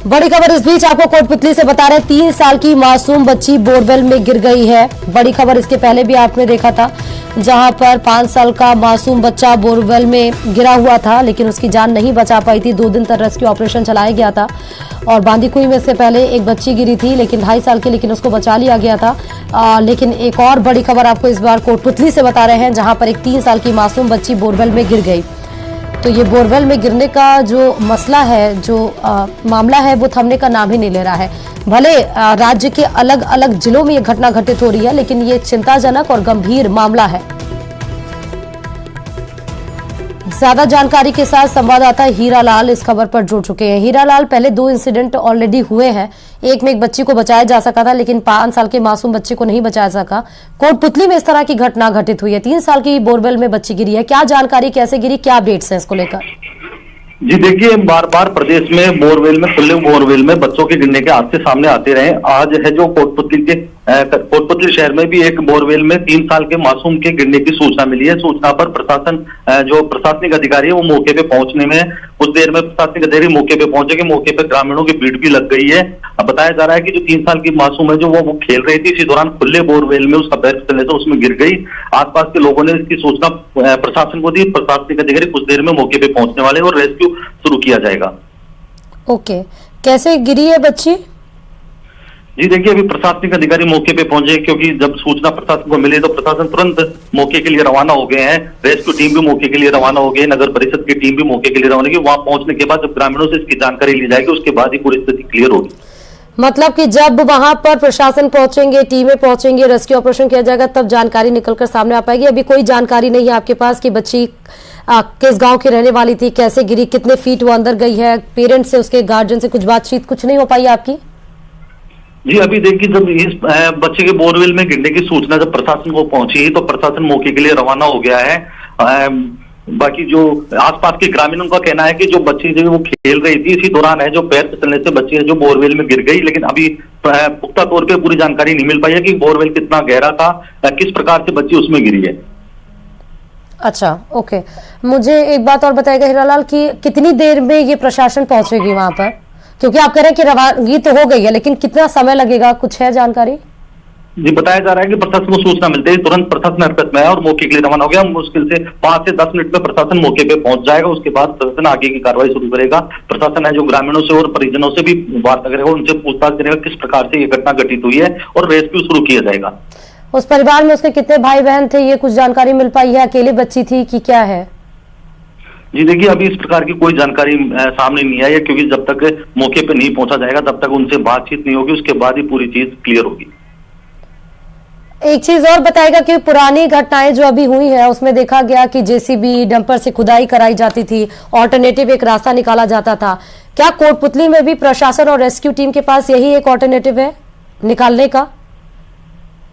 बड़ी खबर इस बीच आपको कोटपुतली से बता रहे हैं, 3 साल की मासूम बच्ची बोरवेल में गिर गई है। बड़ी खबर इसके पहले भी आपने देखा था, जहां पर 5 साल का मासूम बच्चा बोरवेल में गिरा हुआ था, लेकिन उसकी जान नहीं बचा पाई थी। 2 दिन तक रेस्क्यू ऑपरेशन चलाया गया था और बांदीकुई में से पहले एक बच्ची गिरी थी, लेकिन 2.5 साल की, लेकिन उसको बचा लिया गया था। लेकिन एक और बड़ी खबर आपको इस बार कोटपुतली से बता रहे हैं, जहां पर एक 3 साल की मासूम बच्ची बोरवेल में गिर गई। तो ये बोरवेल में गिरने का जो मसला है, जो मामला है, वो थमने का नाम ही नहीं ले रहा है। भले राज्य के अलग अलग जिलों में ये घटना घटित हो रही है, लेकिन ये चिंताजनक और गंभीर मामला है। ज्यादा जानकारी के साथ संवाददाता हीरालाल इस खबर पर जुड़ चुके हैं। हीरालाल, पहले 2 इंसिडेंट ऑलरेडी हुए हैं। एक में एक बच्ची को बचाया जा सका था, लेकिन 5 साल के मासूम बच्चे को नहीं बचाया सका। कोटपुतली में इस तरह की घटना घटित हुई है। 3 साल की बोरवेल में बच्ची गिरी है। क्या जानकारी, कैसे गिरी, क्या अपडेट्स हैं इसको लेकर? जी देखिए, बार बार प्रदेश में बोरवेल में, खुले बोरवेल में बच्चों के गिरने के हादसे सामने आते रहे। आज है जो कोटपुतली शहर में भी एक बोरवेल में 3 साल के मासूम के गिरने की सूचना मिली है। सूचना पर प्रशासन, जो प्रशासनिक अधिकारी है, वो मौके पे पहुंचने में कुछ देर में प्रशासनिक अधिकारी मौके पे पहुंचे कि मौके पे ग्रामीणों की भीड़ भी लग गई है। अब बताया जा रहा है कि जो 3 साल की मासूम है, जो वो खेल रही थी, इसी दौरान खुले बोरवेल में उसका पैर फिसलने से उसमें गिर गई। आसपास के लोगों ने इसकी सूचना प्रशासन को दी। प्रशासनिक अधिकारी कुछ देर में मौके पे पहुंचने वाले और रेस्क्यू शुरू किया जाएगा। ओके, कैसे गिरी है बच्ची? जी देखिए, अभी प्रशासनिक अधिकारी मौके पे पहुंचे, क्योंकि जब सूचना प्रशासन को मिली तो प्रशासन तुरंत मौके के लिए रवाना हो गए हैं। रेस्क्यू टीम भी मौके के लिए रवाना हो गई, नगर परिषद की टीम भी मौके के लिए रवाना होगी। वहां पहुंचने के बाद जब ग्रामीणों से इसकी जानकारी ली जाएगी, उसके बाद ही पूरी स्थिति क्लियर होगी। मतलब कि जब वहां पर प्रशासन पहुंचेंगे, टीमें पहुंचेंगी, रेस्क्यू ऑपरेशन किया जाएगा, तब जानकारी निकलकर सामने आ पाएगी। अभी कोई जानकारी नहीं है आपके पास कि बच्ची किस गांव की रहने वाली थी, कैसे गिरी, कितने फीट वो अंदर गई है, पेरेंट्स से, उसके गार्जियन से कुछ बातचीत कुछ नहीं हो पाई आपकी? जी अभी देखिए, जब इस बच्चे के बोरवेल में गिरने की सूचना जब प्रशासन को पहुंची तो प्रशासन मौके के लिए रवाना हो गया है। बाकी जो आसपास के ग्रामीणों का कहना है कि जो बच्ची जो वो खेल रही थी, इसी दौरान है जो पैर फिसलने से बच्ची है जो बोरवेल में गिर गई। लेकिन अभी पुख्ता तौर पे पूरी जानकारी नहीं मिल पाई है कि बोरवेल कितना गहरा था, किस प्रकार से बच्ची उसमें गिरी है। अच्छा, ओके। मुझे एक बात और बताएगा हीरालाल कि कितनी देर में ये प्रशासन पहुंचेगी वहां पर, क्योंकि आप कह रहे हैं कि रवानगी तो हो गई है, लेकिन कितना समय लगेगा, कुछ है जानकारी? जी बताया जा रहा है कि प्रशासन को सूचना मिलते ही तुरंत प्रशासन हरकत में है और मौके के लिए रवाना हो गया। मुश्किल से 5 से 10 मिनट में प्रशासन मौके पे पहुंच जाएगा। उसके बाद प्रशासन आगे की कार्रवाई शुरू करेगा। प्रशासन है जो ग्रामीणों से और परिजनों से भी वार्ता करेगा, उनसे पूछताछ करेगा किस प्रकार से ये घटना घटित हुई है और रेस्क्यू शुरू किया जाएगा। उस परिवार में उसके कितने भाई बहन थे, ये कुछ जानकारी मिल पाई है? अकेली बच्ची थी कि क्या है? जी देखिए, अभी इस प्रकार की कोई जानकारी सामने नहीं आई है, क्योंकि जब तक मौके पे नहीं पहुंचा जाएगा तब तक उनसे बातचीत नहीं होगी, उसके बाद ही पूरी चीज क्लियर होगी। एक चीज और बताएगा कि पुरानी घटनाएं जो अभी हुई है, उसमें देखा गया कि जेसीबी डंपर से खुदाई कराई जाती थी, ऑल्टरनेटिव एक रास्ता निकाला जाता था। क्या कोटपुतली में भी प्रशासन और रेस्क्यू टीम के पास यही एक ऑल्टरनेटिव है निकालने का?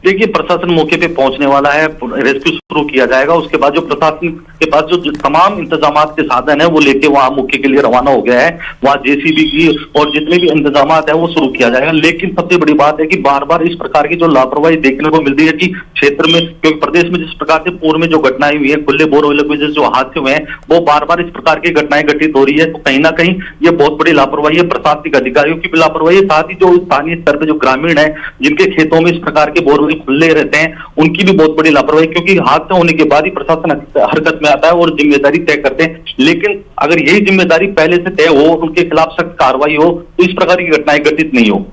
देखिए, प्रशासन मौके पे पहुंचने वाला है, रेस्क्यू शुरू किया जाएगा। उसके बाद जो प्रशासन के पास जो तमाम इंतजाम के साधन है वो लेके वहां मौके के लिए रवाना हो गया है। वहां जेसीबी की और जितने भी इंतजाम है वो शुरू किया जाएगा। लेकिन सबसे बड़ी बात है कि बार बार इस प्रकार की जो लापरवाही देखने को मिलती है कि क्षेत्र में, क्योंकि प्रदेश में जिस प्रकार से पूर्व में जो घटनाएं हुई है, खुले बोरवेल में जो हादसे हुए हैं, वो बार बार इस प्रकार की घटनाएं घटित हो रही है। तो कहीं ना कहीं ये बहुत बड़ी लापरवाही है, प्रशासनिक अधिकारियों की भी लापरवाही है, साथ ही जो स्थानीय स्तर पर जो ग्रामीण है जिनके खेतों में इस प्रकार के बोरवेल खुले रहते हैं, उनकी भी बहुत बड़ी लापरवाही, क्योंकि हादसा होने के बाद ही प्रशासन हरकत में आता है और जिम्मेदारी तय करते हैं। लेकिन अगर यही जिम्मेदारी पहले से तय हो, उनके खिलाफ सख्त कार्रवाई हो, तो इस प्रकार की घटनाएं घटित नहीं हो।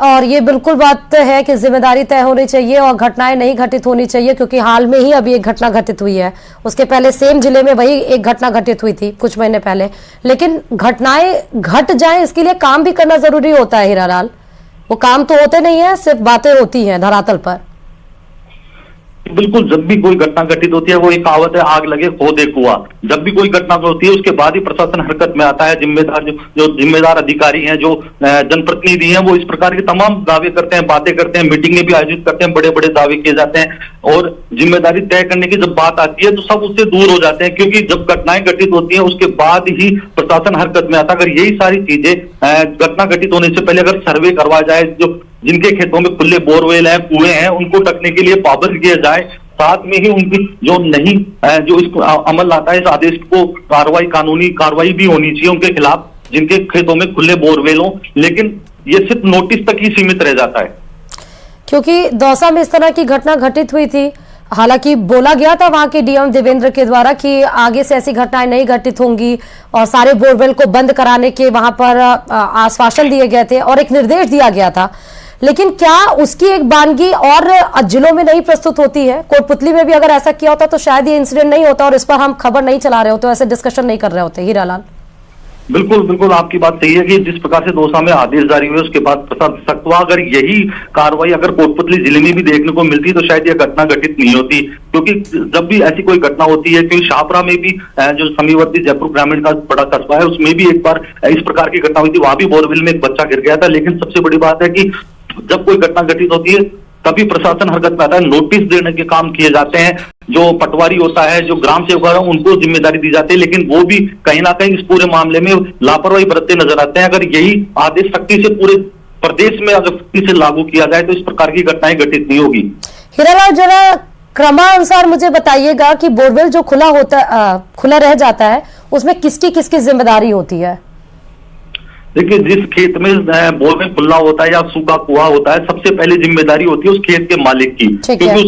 और ये बिल्कुल बात है कि जिम्मेदारी तय होनी चाहिए और घटनाएं नहीं घटित होनी चाहिए, क्योंकि हाल में ही अभी एक घटना घटित हुई है। उसके पहले सेम जिले में वही एक घटना घटित हुई थी कुछ महीने पहले। लेकिन घटनाएं घट जाएं, इसके लिए काम भी करना जरूरी होता है हीरालाल। वो काम तो होते नहीं है, सिर्फ बातें होती हैं धरातल पर। बिल्कुल, जब भी कोई घटना घटित होती है, वो एक कहावत है, आग लगे खो दे कुआं। जब भी कोई घटना होती है उसके बाद ही प्रशासन हरकत में आता है। जो जिम्मेदार अधिकारी हैं, जो जनप्रतिनिधि हैं, वो इस प्रकार के तमाम दावे करते हैं, बातें करते हैं, मीटिंगें भी आयोजित करते हैं, बड़े बड़े दावे किए जाते हैं और जिम्मेदारी तय करने की जब बात आती है तो सब उससे दूर हो जाते हैं, क्योंकि जब घटनाएं घटित होती हैं उसके बाद ही प्रशासन हरकत में आता है। अगर यही सारी चीजें घटना घटित होने से पहले अगर सर्वे करवाया जाए, जो जिनके खेतों में खुले बोरवेल है, कुएं हैं, उनको ढकने के लिए पाबंद किया जाए, साथ में ही उनकी जो नहीं जो इसको अमल आता है, इस आदेश को कानूनी कार्रवाई भी होनी चाहिए उनके खिलाफ। जिनके खेतों में खुले बोरवेल हो, लेकिन ये सिर्फ नोटिस तक ही सीमित रह जाता है। क्योंकि दौसा में इस तरह की घटना घटित हुई थी, हालांकि बोला गया था वहां के डीएम देवेंद्र के द्वारा कि आगे से ऐसी घटनाएं नहीं घटित होंगी और सारे बोरवेल को बंद कराने के वहां पर आश्वासन दिए गए थे और एक निर्देश दिया गया था। लेकिन क्या उसकी एक वानगी और जिलों में नहीं प्रस्तुत होती है? कोटपुतली में भी अगर ऐसा किया होता तो शायद ये इंसिडेंट नहीं होता और इस पर हम खबर नहीं चला रहे होते, ऐसे डिस्कशन नहीं कर रहे होते। हीरालाल, बिल्कुल बिल्कुल आपकी बात सही है कि जिस प्रकार से दौसा में आदेश जारी हुए उसके बाद प्रसाद सख्त हुआ। अगर यही कार्रवाई अगर कोटपुतली जिले में भी देखने को मिलती तो शायद यह घटना घटित नहीं होती, क्योंकि जब भी ऐसी कोई घटना होती है, क्योंकि शाहपुरा में भी जो समीपवर्ती जयपुर ग्रामीण का बड़ा कस्बा है उसमें भी एक बार इस प्रकार की घटना हुई थी, वहां भी बोरवेल में एक बच्चा गिर गया था। लेकिन सबसे बड़ी बात है कि जब कोई घटना घटित होती है तभी प्रशासन हरकत में आता है, नोटिस देने के काम किए जाते हैं, जो पटवारी होता है, जो ग्राम सेवक है उनको जिम्मेदारी दी जाती है, लेकिन वो भी कहीं ना कहीं इस पूरे मामले में लापरवाही बरतते नजर आते हैं। अगर यही आदेश सख्ती से पूरे प्रदेश में अगर सख्ती से लागू किया जाए तो इस प्रकार की घटनाएं घटित नहीं होगी। हीरालाल, जरा क्रमानुसार मुझे बताइएगा कि बोरवेल जो खुला रह जाता है उसमें किसकी जिम्मेदारी होती है? देखिए, जिस खेत में बोरवेल खुला होता है या सूखा कुआं होता है, सबसे पहले जिम्मेदारी होती है उस खेत के मालिक की, क्योंकि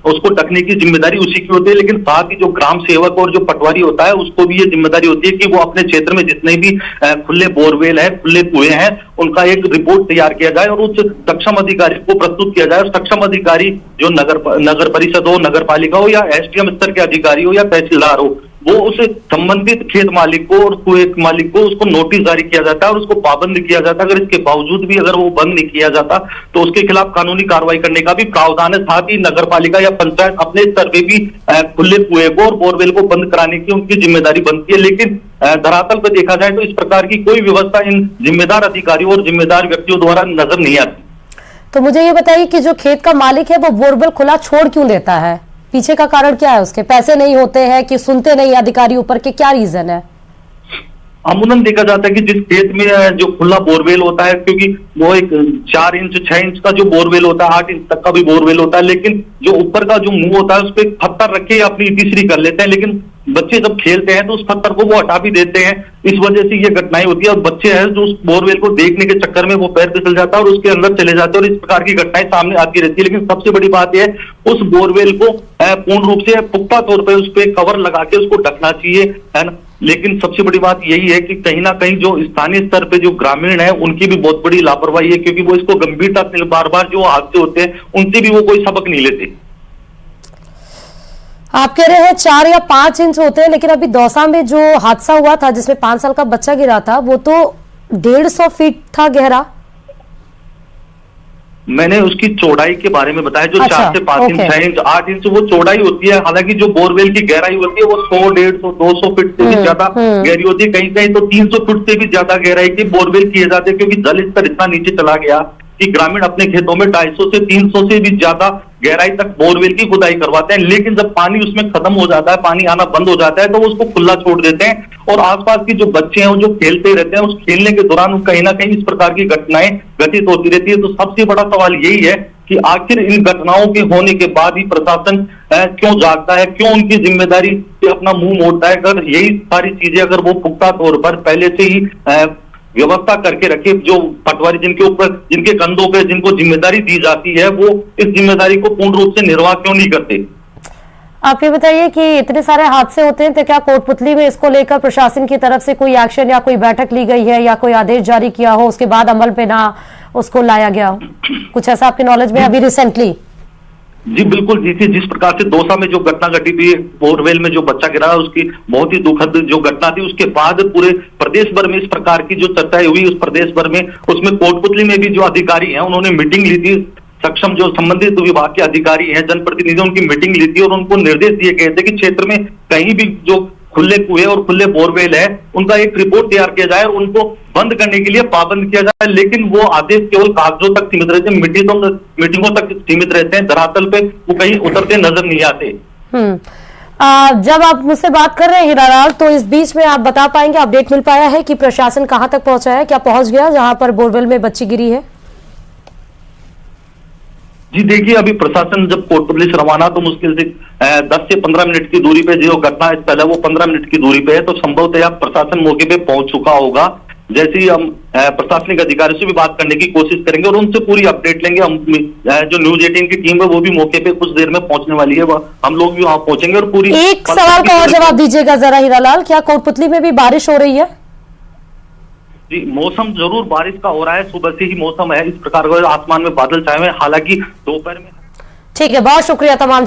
उसको ढकने की जिम्मेदारी उसी की होती है। लेकिन साथ ही जो ग्राम सेवक और जो पटवारी होता है उसको भी ये जिम्मेदारी होती है कि वो अपने क्षेत्र में जितने भी खुले बोरवेल है, खुले कुएं हैं, उनका एक रिपोर्ट तैयार किया जाए और उस सक्षम अधिकारी को प्रस्तुत किया जाए। और सक्षम अधिकारी जो नगर परिषद हो, नगर पालिका हो या एसडीएम स्तर के अधिकारी हो या तहसीलदार हो, वो उस संबंधित खेत मालिक को और कुएं मालिक को उसको नोटिस जारी किया जाता है और उसको पाबंद किया जाता है। अगर इसके बावजूद भी अगर वो बंद नहीं किया जाता तो उसके खिलाफ कानूनी कार्रवाई करने का भी प्रावधान है। साथ ही नगर पालिका या पंचायत अपने स्तर पे भी खुले कुएं को और बोरवेल को बंद कराने की उनकी जिम्मेदारी बनती है। लेकिन धरातल पर देखा जाए तो इस प्रकार की कोई व्यवस्था इन जिम्मेदार अधिकारियों और जिम्मेदार व्यक्तियों द्वारा नजर नहीं आती। तो मुझे ये बताइए कि जो खेत का मालिक है वो बोरवेल खुला छोड़ क्यों देता है? पीछे का कारण क्या है? उसके पैसे नहीं होते हैं कि सुनते नहीं अधिकारी ऊपर के, क्या रीजन है? अमूमन देखा जाता है कि जिस खेत में जो खुला बोरवेल होता है, क्योंकि वो एक 4 इंच 6 इंच का जो बोरवेल होता है, 8 इंच तक का भी बोरवेल होता है, लेकिन जो ऊपर का जो मुंह होता है उस पर पत्थर रखे अपनी तीसरी कर लेते हैं। लेकिन बच्चे जब खेलते हैं तो उस पत्थर को वो हटा भी देते हैं। इस वजह से ये घटनाएं होती है और बच्चे हैं जो उस बोरवेल को देखने के चक्कर में वो पैर फिसल जाता है और उसके अंदर चले जाते हैं और इस प्रकार की घटनाएं सामने आती रहती है। लेकिन सबसे बड़ी बात यह है उस बोरवेल को पूर्ण रूप से पुख्ता तौर पर उस पर कवर लगा के उसको ढकना चाहिए, है ना। लेकिन सबसे बड़ी बात यही है कि कहीं ना कहीं जो स्थानीय स्तर पे जो ग्रामीण है उनकी भी बहुत बड़ी लापरवाही है, क्योंकि वो इसको गंभीरता से बार बार जो हादसे होते हैं उनसे भी वो कोई सबक नहीं लेते। आप कह रहे हैं 4 या 5 इंच होते हैं, लेकिन अभी दौसा में जो हादसा हुआ था जिसमें 5 साल का बच्चा गिरा था वो तो 150 फीट था गहरा। मैंने उसकी चौड़ाई के बारे में बताया, जो 4 से 5 इंच, 6 इंच, 8 इंच वो चौड़ाई होती है। हालांकि जो बोरवेल की गहराई होती है वो 100, 150, 200 फीट से भी ज्यादा गहरी होती है। कहीं कहीं तो 300 फीट से भी ज्यादा गहराई के बोरवेल किए जाते हैं, क्योंकि जल स्तर इतना नीचे चला गया कि ग्रामीण अपने खेतों में 250 से 300 से भी ज्यादा गहराई तक बोरवेल की खुदाई करवाते हैं। लेकिन जब पानी उसमें खत्म हो जाता है, पानी आना बंद हो जाता है, तो उसको खुला छोड़ देते हैं और आसपास की जो बच्चे हैं वो जो खेलते रहते हैं, उस खेलने के दौरान कहीं ना कहीं इस प्रकार की घटनाएं घटित होती रहती है। तो सबसे बड़ा सवाल यही है कि आखिर इन घटनाओं के होने के बाद ही प्रशासन क्यों जागता है, क्यों उनकी जिम्मेदारी से अपना मुंह मोड़ता है। अगर यही सारी चीजें अगर वो पुख्ता तौर पर पहले से ही व्यवस्था करके रखे, जो पटवारी जिनके ऊपर जिनके कंधों पे जिनको जिम्मेदारी दी जाती है वो इस जिम्मेदारी को पूर्ण रूप से निर्वाह क्यों नहीं करते। आप ये बताइए कि इतने सारे हादसे होते हैं तो क्या कोटपुतली में इसको लेकर प्रशासन की तरफ से कोई एक्शन या कोई बैठक ली गई है या कोई आदेश जारी किया हो, उसके बाद अमल पे ना उसको लाया गया हो? कुछ ऐसा आपके नॉलेज में अभी रिसेंटली? जी बिल्कुल जी, जिस प्रकार से दौसा में जो घटना घटी थी, बोरवेल में जो बच्चा गिरा, उसकी बहुत ही दुखद जो घटना थी, उसके बाद पूरे प्रदेश भर में इस प्रकार की जो चर्चाएं हुई उस प्रदेश भर में, उसमें कोटपुतली में भी जो अधिकारी हैं उन्होंने मीटिंग ली थी। सक्षम जो संबंधित विभाग के अधिकारी हैं, जनप्रतिनिधि, उनकी मीटिंग ली थी और उनको निर्देश दिए गए थे कि क्षेत्र में कहीं भी जो खुले कुएं और खुले बोरवेल है उनका एक रिपोर्ट तैयार किया जाए और उनको बंद करने के लिए पाबंद किया जाए। लेकिन वो आदेश केवल कागजों तक सीमित रहते हैं, मीटिंगों तक सीमित रहते हैं, धरातल पे वो कहीं उतरते नजर नहीं आते। जब आप मुझसे बात कर रहे हैं हीरालाल, तो इस बीच में आप बता पाएंगे, अपडेट मिल पाया है कि प्रशासन कहां तक पहुंचा है? क्या पहुंच गया जहां पर बोरवेल में बच्ची गिरी है? जी देखिए, अभी प्रशासन जब कोटपुतली से रवाना तो मुश्किल से 10 से 15 मिनट की दूरी पे जो घटना स्थल है वो 15 मिनट की दूरी पे है, तो संभवतः प्रशासन मौके पे पहुंच चुका होगा। जैसे ही हम प्रशासनिक अधिकारियों से भी बात करने की कोशिश करेंगे और उनसे पूरी अपडेट लेंगे। हम जो न्यूज 18 की टीम है वो भी मौके पे कुछ देर में पहुंचने वाली है, हम लोग भी वहां पहुंचेंगे और पूरी। एक सवाल का और जवाब दीजिएगा जरा हीरालाल, क्या कोटपुतली में भी बारिश हो रही है? जी, मौसम जरूर बारिश का हो रहा है, सुबह से ही मौसम है इस प्रकार का, आसमान में बादल छाए हुए हैं, हालांकि दोपहर में। ठीक है, बहुत शुक्रिया तमाम